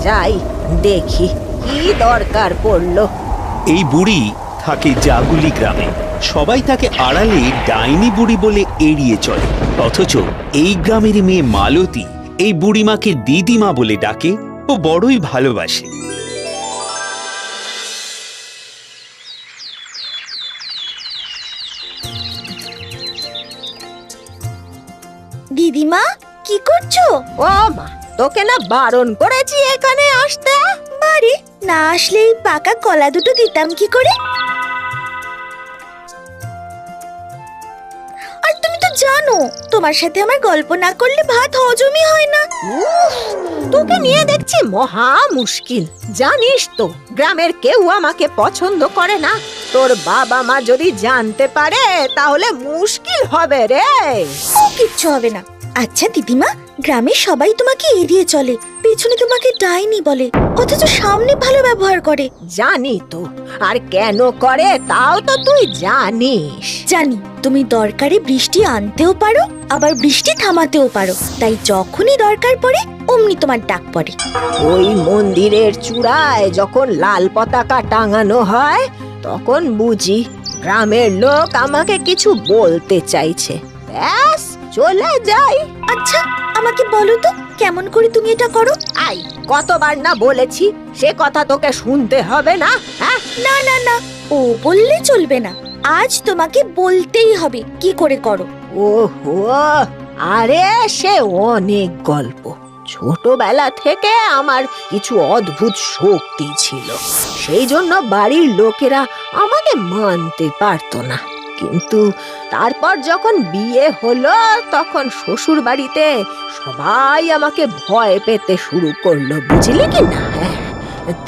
যাই, দেখি কি দরকার পড়লো। এই বুড়ি থাকে জাগুলি গ্রামে। সবাই তাকে আড়ালে ডাইনি বুড়ি বলে এড়িয়ে চলে, অথচ এই গ্রামের মেয়ে মালতী এই বুড়িমাকে দিদিমা বলে ডাকে ও বড়ই ভালোবাসে। দিদিমা, কি করছো? ও মা, তোকে না বারণ করেছি এখানে আসতে? বাড়ি না আসলে এই পাকা কলা দুটো দিতাম কি করে? আর তুমি তো জানো তোমার সাথে আমার গল্প না করলে ভাত হজমই হয় না। তোকে নিয়ে দেখছি মহা মুশকিল। জানিস তো গ্রামের কেউ আমাকে পছন্দ করে না। তোর বাবা মা যদি জানতে পারে তাহলে মুশকিল হবে রে। কিচ্ছু হবে না। আচ্ছা দিদিমা, গ্রামের সবাই তোমাকে এড়িয়ে চলে, পেছনে তোমাকে ডাইনি বলে, অথচ সামনে ভালো ব্যবহার করে। জানি তো, আর কেন করে তাও তো তুই জানিস। জানি তুমি দরকারে বৃষ্টি আনতেও পারো, আবার বৃষ্টি থামাতেও পারো, তাই যখনই দরকার পড়ে অমনি তোমার ডাক পড়ে। ওই মন্দিরের চূড়ায় যখন লাল পতাকা টাঙানো হয় তখন বুঝি গ্রামের লোক আমাকে কিছু বলতে চাইছে, ব্যাস চলে যাই। আচ্ছা আমাকে বলো তো কেমন করে তুমি এটা করো? আই, কতবার না বলেছি, সে কথা তোকে শুনতে হবে না? হ্যাঁ, না না না, ও বললে চলবে না, আজ তোমাকে বলতেই হবে কি করে করো। ওহো, আরে সে অনেক গল্প। ছোটবেলা থেকে আমার কিছু অদ্ভুত শক্তি ছিল, সেই জন্য বাড়ির লোকেরা আমাকে মানতে পারতো না। কিন্তু তারপর যখন বিয়ে হলো তখন শ্বশুর বাড়িতে সবাই আমাকে ভয় পেতে শুরু করলো, বুঝলি কি না?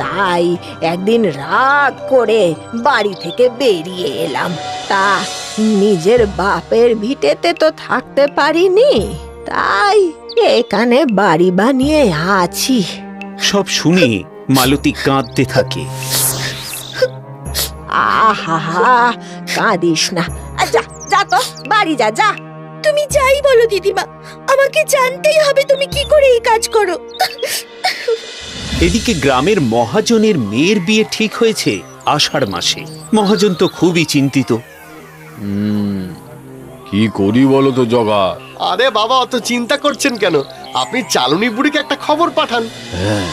তাই একদিন রাগ করে বাড়ি থেকে বেরিয়ে এলাম। তা নিজের বাপের ভিটেতে তো থাকতে পারিনি, তাই এখানে বাড়ি বানিয়ে আছি। সব শুনে মালতী কাঁদতে থাকে। আহা, কাঁদিস না, যা যা তো বাড়ি যা যা। তুমি যাই বলো দিদিমা, আমাকে জানতেই হবে তুমি কি করে এই কাজ করো। এদিকে গ্রামের মহাজনের মেয়ের বিয়ে ঠিক হয়েছে আষাঢ় মাসে। মহাজন তো খুবই চিন্তিত। কি করি বলো তো জগা? আরে বাবা, অত চিন্তা করছেন কেন? আপনি চালনী বুড়িকে একটা খবর পাঠান। হ্যাঁ,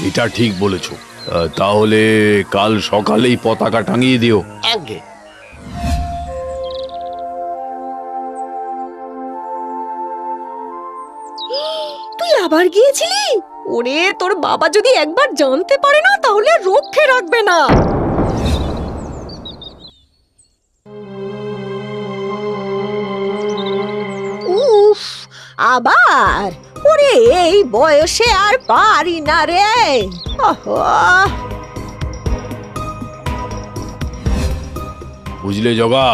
এটা ঠিক বলেছো। তাহলে কাল সকালেই পতাকা টাঙিয়ে দিও। আগে তুই আবার গিয়েছিলি? ওরে, তোর বাবা যদি একবার জানতে পারে না তাহলে রক্ষে রাখবে না। উফ, আবার? ওরে, এই বয়সে আর পারি না রে। ওহো, বুঝলে জগা,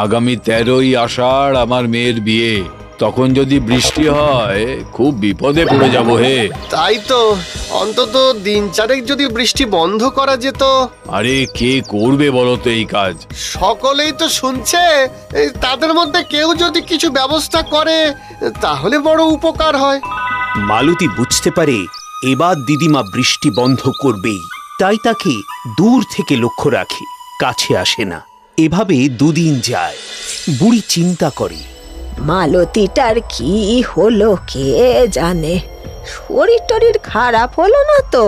আগামী 13ই আষাঢ় আমার মেয়ের বিয়ে। তখন যদি বৃষ্টি হয় খুব বিপদে পড়ে যাব হে। তাই তো, অন্তত দিন চারেক যদি বৃষ্টি বন্ধ করা যেত। আরে কে করবে বলো তো এই কাজ? সকলেই তো শুনছে, তাদের মধ্যে কেউ যদি কিছু ব্যবস্থা করে তাহলে বড় উপকার হয়। মালতী বুঝতে পারে এবার দিদিমা বৃষ্টি বন্ধ করবেই, তাই তাকে দূর থেকে লক্ষ্য রাখে, কাছে আসে না। এভাবে দুদিন যায়। বুড়ি চিন্তা করে, মালতীটার কি হলো কে জানে। শরীর টরীর খারাপ হলো না তো?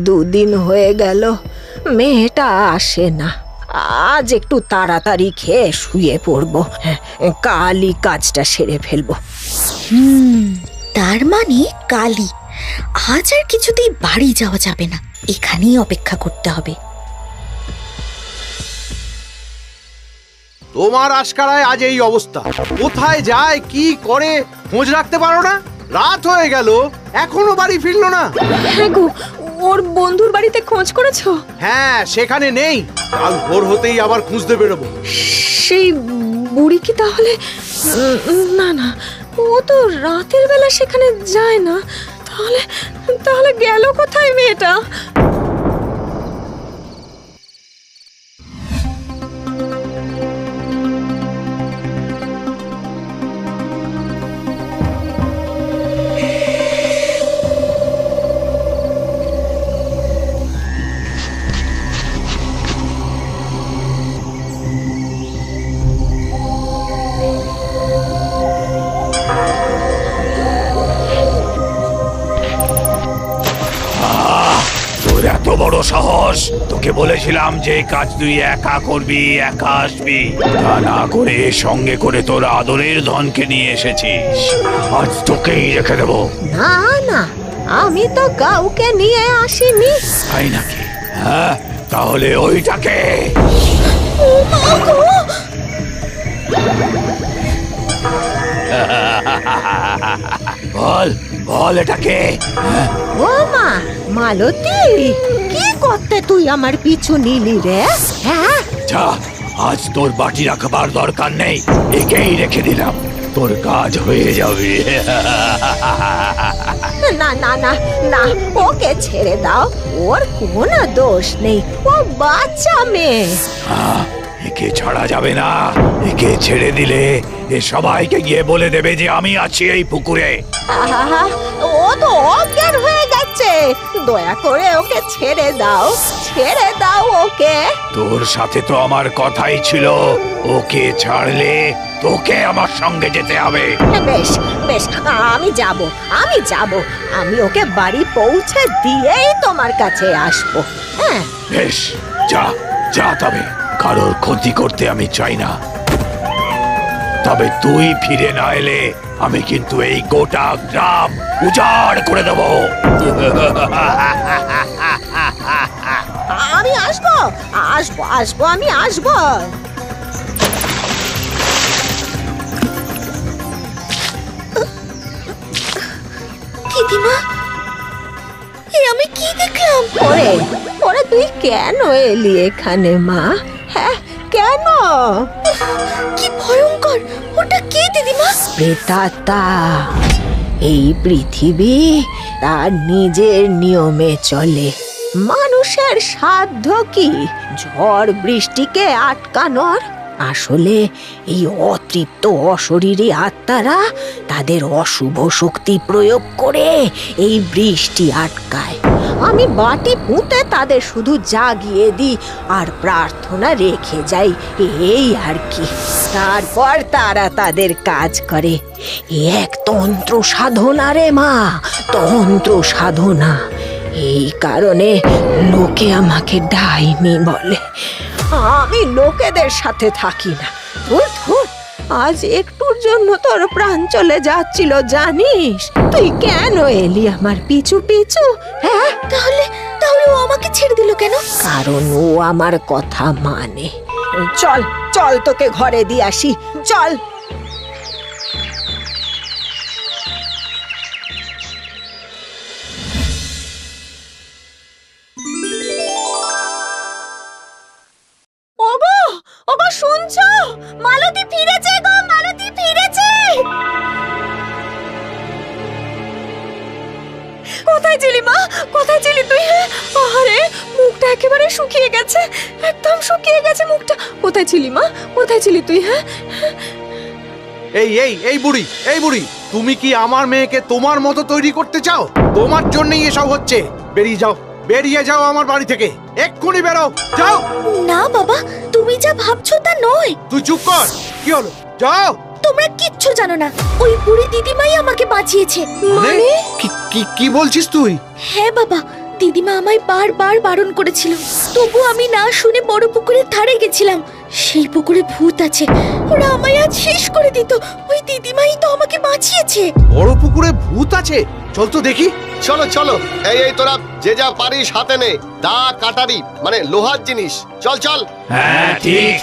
দুদিন হয়ে গেল মেয়েটা আসে না। আজ একটু তাড়াতাড়ি খেয়ে শুয়ে পড়বো, কালই কাজটা সেরে ফেলবো। তার মানে কালই। আজ আর কিছুতেই বাড়ি যাওয়া যাবে না, এখানেই অপেক্ষা করতে হবে। তোমার আশকারায় আজ এই অবস্থা। কোথায় যায় কি করে খোঁজ রাখতে পারো না? রাত হয়ে গেল এখনো বাড়ি ফিরলো না। হ্যাঁ গো, ওর বন্ধুর বাড়িতে খোঁজ করেছো? হ্যাঁ, সেখানে নেই। কাল ভোর হতেই আবার খুঁজতে বেরোবো। সেই বুড়ি কি তাহলে? না না, ও তো রাতের বেলা সেখানে যায় না। তাহলে তাহলে গেল কোথায় মেয়েটা? বড় সাহস! তোকে বলেছিলাম যে কাজ তুই একা করবি, একা আসবি, তা না করে সঙ্গে করে তোর আদরের ধনকে নিয়ে এসেছিস। আজ তোকেই রেখে দেবো। না না, আমি তো কাউকে নিয়ে আসিনি। তাই নাকি? হ্যাঁ, তাহলে ওইটাকে। বল বল এটাকে। ও মা, মালতী, কি করতে তুই আমার পিছু নিলি রে? হ্যাঁ, যা, আজ তোর বাটি রাখবার দরকার নেই, একেই রেখে দিলাম, তোর কাজ হয়ে যাবে। না না না না, ওকে ছেড়ে দাও, ওর কোনো দোষ নেই, ও বাচ্চা মেয়ে। একে ছাড়া যাবে না, একে ছেড়ে দিলে এ সবাইকে গিয়ে বলে দেবে যে আমি আছি এই পুকুরে। আহা, ও তো অজ্ঞান হয়ে গেছে, দয়া করে ওকে ছেড়ে দাও, ছেড়ে দাও ওকে। তোর সাথে তো আমার কথাই ছিল, ওকে ছাড়লে তোকে আমার সঙ্গে যেতে হবে। বেশ বেশ, আমি যাব, আমি ওকে বাড়ি পৌঁছে দিয়েই তোমার কাছে আসবো। হ্যাঁ, বেশ, যা যা, তবে কারোর ক্ষতি করতে আমি চাই না। তবে তুই ফিরে না এলে আমি কিন্তু এই গোটা গ্রাম উজাড় করে দেব। আমি আসবো, আমি আসবো। দিদিমা, এ আমি কি দেখলাম? ওরে ওরে, তুই কেন এলি এখানে মা? হ্যাঁ, কেন? কি ভয়ঙ্কর! ওটা কে দিদিমা? প্রেতাত্মা। এই পৃথিবী তার নিজের নিয়মে চলে। মানুষের সাধ্য কি ঝড় বৃষ্টিকে আটকানোর? আসলে এই অতৃপ্ত অশরীরী আত্মারা তাদের অশুভ শক্তি প্রয়োগ করে এই বৃষ্টি আটকায়। আমি বাটি পুঁতে তাদের শুধু জাগিয়ে দিই আর প্রার্থনা রেখে যাই, এই আর কি। তারপর তারা তাদের কাজ করে। এক তন্ত্র সাধনা রে মা, তন্ত্র সাধনা। এই কারণে লোকে আমাকে ডাইনি বলে। আমি লোকেদের সাথে থাকি না। ধুর, আজ একটুর জন্য তোর প্রাণ চলে যাচ্ছিল জানিস? তুই কেন এলি আমার পিছু পিছু? হ্যাঁ, তাহলে ও আমাকে ছেড়ে দিল কেন? কারণ ও আমার কথা মানে। চল চল, তোকে ঘরে দিয়ে আসি, চল। ওগো, শুনছো? মালতী ফিরেছে গো, মালতী ফিরেছে। কোথায় ছিলি মা? কোথায় ছিলি তুই? আরে, মুখটা একেবারে শুকিয়ে গেছে, একদম শুকিয়ে গেছে মুখটা। কোথায় ছিলি মা? কোথায় ছিলি তুই? হ্যাঁ, এই বুড়ি, তুমি কি আমার মেয়েকে তোমার মতো তৈরি করতে চাও? তোমার জন্যই এসব হচ্ছে। বেরিয়ে যাও আমার বাড়ি থেকে, এক্ষুনি বেরো, যাও। না বাবা, তুমি যা ভাবছো তা নয়। তুই চুপ কর, কি হলো? যাও। তোমরা কিচ্ছু জানো না, ওই বুড়ি দিদিমাই আমাকে বাঁচিয়েছে। মানে কি বলছিস তুই? হ্যাঁ বাবা, দিদিমা আমায় বারবার বারণ করেছিল, তবু আমি না শুনে বড় পুকুরের ধারে গেছিলাম। সেই পুকুরে ভূত আছে, ওরা আমায় আজ শেষ করে দিত। ওই দিদিমাই তো আমাকে বাঁচিয়েছে। বড় পুকুরে ভূত আছে? চল তো দেখি। চলো চলো, এই তোরা যে যা পারিস হাতে নে, দা কাটারি মানে লোহার জিনিস। চল চল। হ্যাঁ, ঠিক।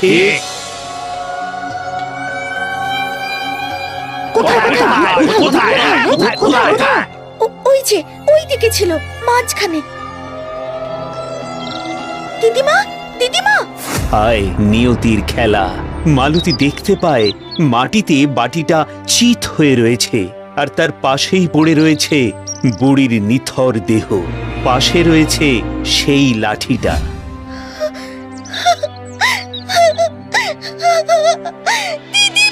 কোথায়? ওই যে ওই দিকে ছিল, মাঝখানে। দিদিমা। হায় নিয়তির খেলা! মালতী দেখতে পায় মাটিতে বাটিটা চিত হয়ে রয়েছে, আর তার পাশেই পড়ে রয়েছে বুড়ির নিথর দেহ। পাশে রয়েছে সেই লাঠিটা। দিদি